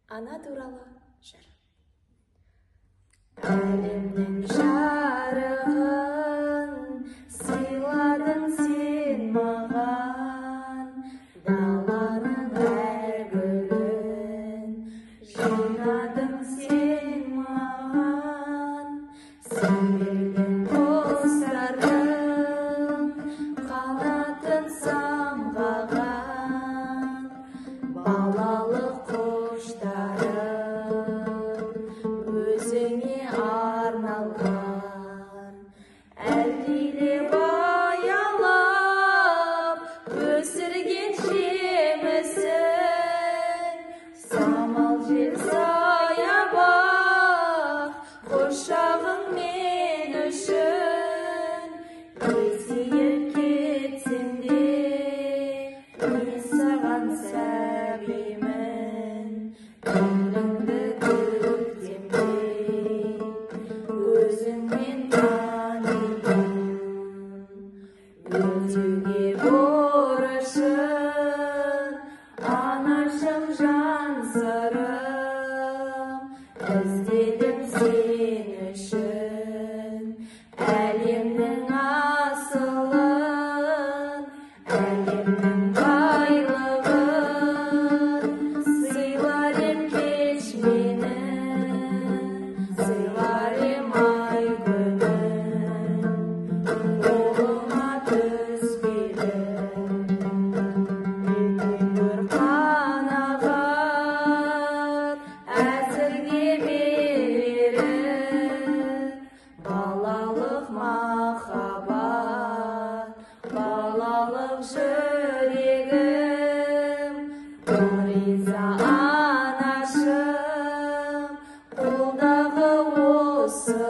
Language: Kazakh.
Ана туралы жыр. Әлемнің жарығын сыйладың сен маған, даланың әр гүлін жинадың сен маған. Сен берген құстардың қанатын самғаған, балалық құштарым өзіңе арналған. Әлдилеп аялап өсірген жемісің, самал жел саябақ құшағың мен үшін. Есейіп кетсем де мен саған сәбимін, көңіліңді көктемдей өзіңмен танимын. Өтеуге борышын анашым жан сырым, іздедім сен үшін әлемнің асылын, әлемнің байлығын. Сыйлар ем кеш мені, сыйлар ем ай күнін, қолыма түспеді бір қанағат әзірге берер. Балалық махаббат, балалық жүрегім, риза анашым, қолдағы осы